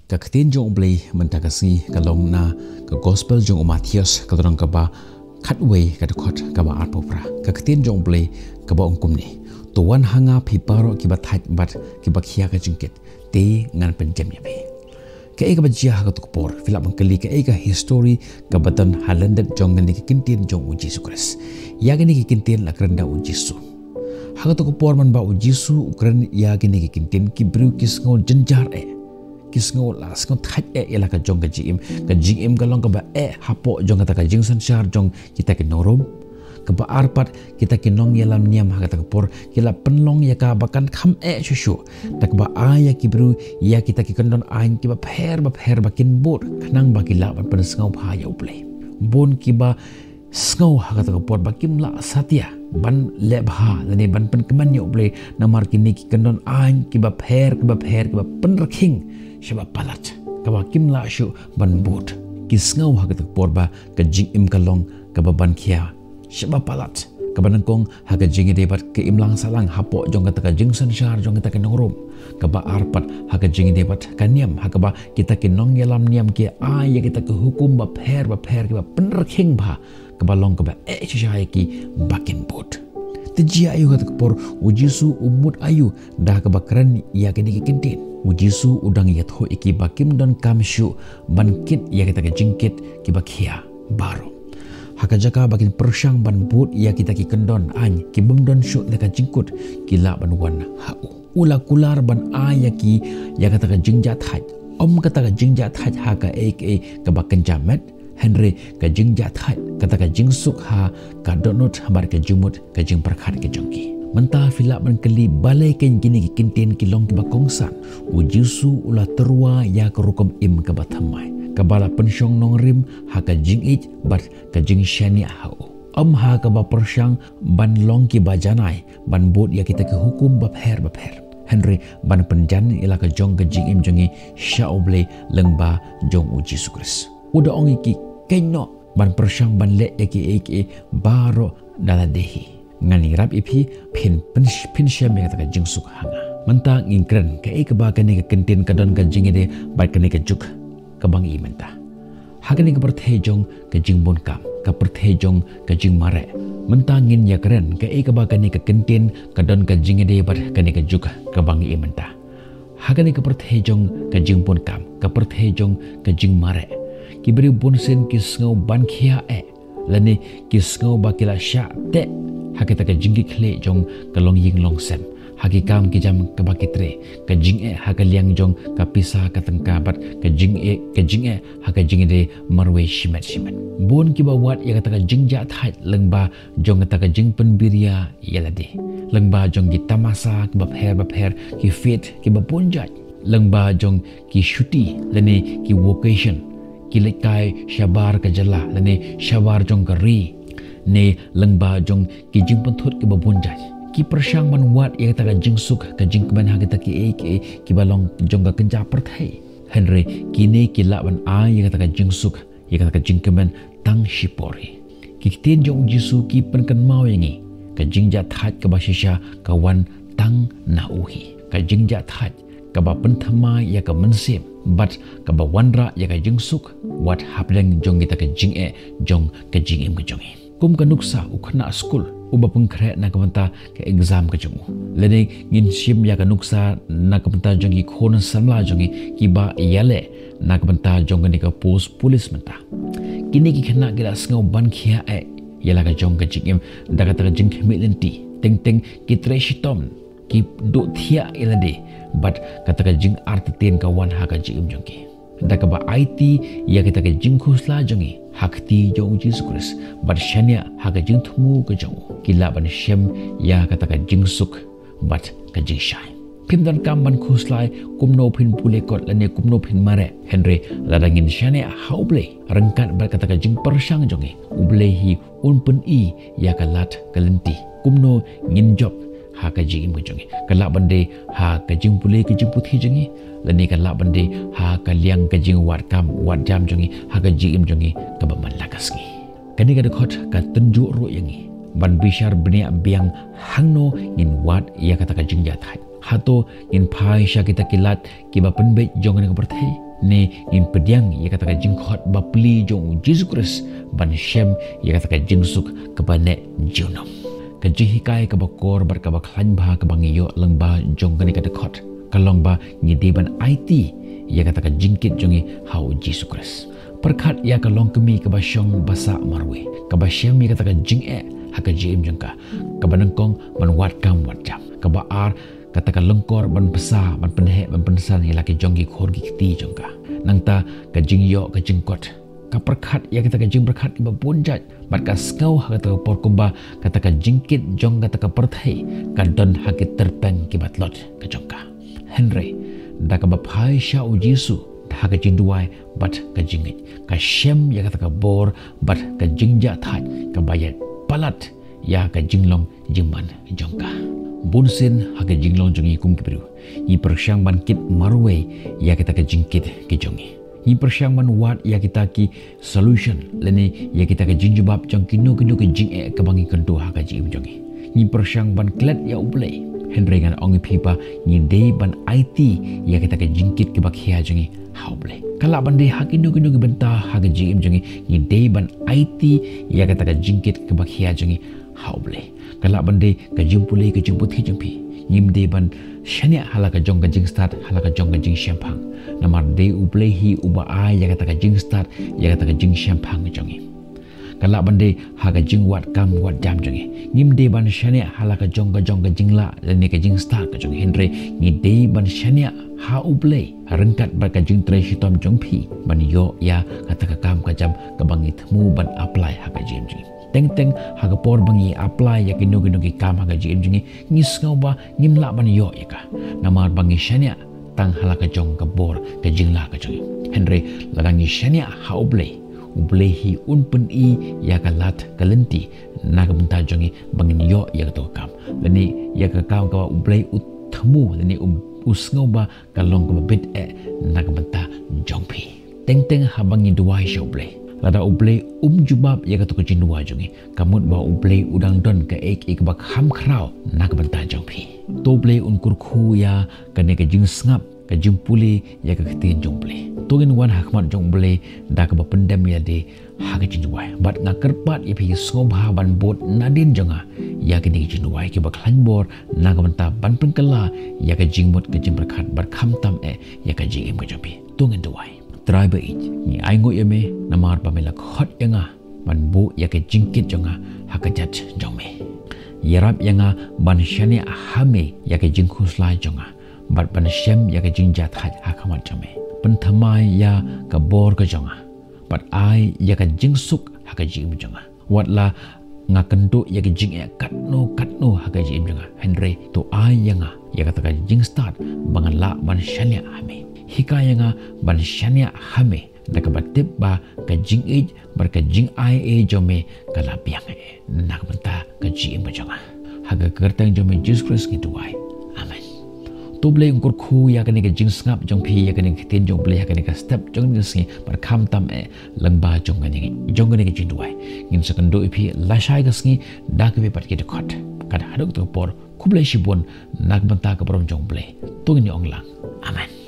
Kaktin jong blay mentakasi kalong na ke gospel jong Matius kalong kaba katway kadukot kaba arpopra. Kaktin jong blay kaba ongkum ni. Tuan hanga piparo kiba tait bat kiba kia ka jingkit te ngan penjam ya be. Ka ega bajia ka tukpor filap mengkeli ka ega history kabatan halandet jong ngani kintin jong Yesus Kristus. Ya gani kintin la kerenda Yesus. Haka tukpor man ba Yesus ukran ya gani kintin kibru kisngol jenjar kisngol la skon tait ela ka jong ka jim kalong ka ba hapo jong kata ka jingsan syar jong kita ke norom keba arpat kita kinong yalam niam haka takpor kila penlong ya ka bakan kham shushu tak ba aya kibru ya kita ki kandon ain kiba pher bakin bot kanang bakila ban pensngau phaya uple bon kiba skau haka takpor bakim la satya ban lebha lani ban pen keman ya uple namar kini ki kandon ain kiba pher kiba penraking shaba palat kaba kim la shu ban bot kisngau haka takpor ba ka jing kalong kaba ban khia Syaba palat kabanangkong haga jingi debat ke imlang salang hapo jong kata ka jingsan syar jong kata ka nongrom kaba arpat haga jingi debat kaniam hakaba kita ke nong yalam niam ke ya kita ke hukum ba pher ke ba penreking ba kabalong kaba syai ki bakin bot tejia ayu kata kepor ujisu umut ayu dah kaba keren ya kini kintin ujisu udang yat ho iki bakim don kamsyu bankit ya kita ke jingkit ki bakia baro haka jaka bakin persyang ban but ya kita ki kendon any ki bemdon syuk leka jingkut kila ban wan hau ula kular ban aya ki ya kata ka jingjat haj kata ka jingjat haj haka ka bakin jamet Henry ka jingjat haj kata ka jingsuk ka donot hamar ka jumut ka jing perkhat ke jongki mentah filak ban keli balai ken gini ki kintin kilong ki bakongsan ujisu ula terua ya ka rukum im ka bathamai kabala pensyong nong rim haka jing ich bat ka jing syani hau haka ba persyang ban long ki bajanai ban bot ya kita ke hukum bab her Henry ban penjan ila ka jong ka jing im jongi syaoble lengba jong uji sukris uda ongi ki kenno ban persyang ban le eki baro daladehi ngani rap ipi pin syam ya ka jing suk hanga mentang ingkren ka ba kani ka kentin ka don ka jing ide bat kani ka juk kabang imenta hagani ka perthejong ka jingbon kam ka perthejong ka jing mare mentangin ya keren ka ba kani ka kentin ka don ka jingede bar kani ka juk kabang imenta hagani ka perthejong ka jingbon kam ka perthejong ka jing mare kibri bonsen ki sngo ban khia lani ki sngo bakila sha te hakita ka jingi khle jong ka long ying long sem hagi kam ki jam ka bakitre ka jing haga liang jong ka pisa ka tengkabat ka jing haga jing de marwe shimat bon ki ba wat ya kata ka jing ja thai lengba jong kata ka jing penbiria yalade lengba jong ki tamasa ki ba pher ki fit ki ba ponjat lengba jong ki shuti lene ki vocation ki lekai shabar ka jala lene shabar jong ka ri ne lengba jong ki jing penthut ki ba ponjat ki persyang man wat ya kata ka jingsuk ka jing keban ha kita ki balong jong ka kenja perthai Henry kini ki laban ya kata ka jingsuk ya kata ka jing keban tang shipori ki tin jong jisu ki penkan mau yangi ka jingja that ka basisha ka wan tang nauhi ka jingja that ka ba penthama ya ka mensip bat ka ba wanra ya ka jingsuk wat hableng jong kita ka jing jong ka jing im ka jongi kum ka nuksa ukhna school uba pengkret na kamanta ke exam ke jongu lene ngin sim ya ka nuksa na kamanta jongi khon samla jongi ki ba yale na kamanta jong ni ka post police menta kini ki khna gira sngo ban khia yala ka jong ka jingim da ka ta jing khmi lenti teng ki treshitom ki do thia ilade but kata ka jing art ten ka wan ha ka jing jongi da ka ba IT ya kita ka jing khusla jongi hakti jong Yesus Kristus bar syania haga jing thumu ke jong kila ban shem ya kata ka jing suk bat ka jing shai pim dan kam ban khuslai kumno phin pule kot lane kumno phin mare Henry ladangin syania hauble rengkat bar kata ka jing persyang jongi ublehi unpen ya ka lat kalenti kumno ngin job ha ka jing im jongi kala bande ha ka jing pule ke jing puthi jongi lani kan lak bende ha ka liang ka jing wat jam jongi ha ka jing im jongi ka ba man lakas ngi kani ka dekhot ka tunjuk ru yangi ban bishar bnia biang hangno ngin wat ya kata ka jing jat hato ngin phai sha kita kilat ki ba penbe jong ka perthai ne in pediang ya kata ka jingkhot ba pli jong Jesus Christ ban shem ya kata ka jingsuk ka ba ne junom ka jihikai ka ba kor bar ka ba khlan ba ka bang yo lang ba jong ka ni ka khot ka long ba ni de ban IT ya kata ka jingkit jongi hau Jesus Christ perkhat ya ka long kemi ka ba syong basa marwe ka ba shem ya kata ka jing ha ka jim jong ka ba nangkong ban wat kam wat jam ka ba ar katakan lengkor ban besar ban penhe ban pensan yang laki jonggi khorgi kiti jongka nangta ka jingyo ka jingkot ka perkhat ya kita ka jing perkhat ba punjat bat ka skau ha kata por kumba kata ka jingkit jong kata ka perthai ka don ha ki terpeng ki batlot ka jongka Henry da ka ba phai sha u Jesu ha ka jinduai bat ka jingit ka shem ya kata ka bor bat ka jingja thai ka bayat palat ya ka jinglong jingman jongka bunsin haga jinglong jongi kum kibru ni persyang ban kit marwe ya kita ka jingkit ki jongi ni persyang ban wat ya kita ki solution leni ya kita ka jinjubab jong kinu ki jing ka bangi kentu haga jim jongi ni persyang ban klet ya uplay Henry ngan ongi pipa ni day ban IT ya kita ka jingkit ki bakhia jongi hauble kala ban de hakinu ki benta haga jim jongi ni day ban IT ya kita ka jingkit ki bakhia jongi hauble kala bande ka jimpuli ka jimputhi jimpi nyimde ban shania hala ka jong ka jing start hala ka jong ka jing shampang namar de uplehi uba ai ya kata ka jing start ya kata ka jing shampang jongi kala bande ha ka jing wat kam wat jam jongi nyimde ban shania hala ka jong ka jingla dan ka jing start ka jong Henry ni de ban shania ha uple rengkat ba ka jing tre hitom jongpi ban yo ya kata ka kam ka jam ka bangit mu ban apply ha ka jim jongi teng haga por bangi apply ya kinu ki kam haga jim jingi ngis ngau ba ngimla ban yo ya ka namar bangi shania tang halaka jong ka bor ka jingla ka jong Henry lagangi shania ha uble hi unpen I ya ka lat kalenti naga benta jongi bangin yo ya ka to kam leni ya ka kam ka uble uthamu leni usngau ba ka long ka bit naga benta jongpi teng habangi duai shoble lada uble jubab ya katu kecin dua jongi kamut ba uble udang don ke ek bak ham krau nak benta jongpi to ble kurku ya kane ke jing sngap ke jimpuli ya ke ketin jongple togin wan hakmat jongble da ke pendam ya de ha ke jin dua bat ngakerpat ya pi ngobha ban bot nadin jonga ya ke ni jin dua ke bak lanbor nak benta ban pengkela ya ke jingmut ke jing berkat bar kham tam ya ke jing ke jompi tongin dua try ba ni aingo yeme namar pamela khot yanga ban bu ya ke jingkit jonga hakajat jome yarap yanga ban shani hame ya ke jingkhus lai jonga bat ban shem ya ke jingjat hat hakamat jome penthamai ya ka bor ka jonga bat ai ya ka jingsuk hakaji jonga watla ngakendu ya ke jing katno hakaji jonga Henry to ai yanga ya kata ka jing start bangan la ban shani hame hikaya nga ban shania hame daka batip ba ka jing age bar ka jing ai jome kala piang nak benta ka jing bajonga haga kertang jome Jesus Christ ngiduai amen to ble ngkur khu ya kani ka jing ngap jong phi ya kani tin jong ble ya kani ka step jong ngi bar kham tam langba jong kani ka jing duai ngin sakando phi la shai ka sngi dak be pat ki de khot kada hadok to por kuble shibon nak benta ka prom jong ble to ngi onglang amen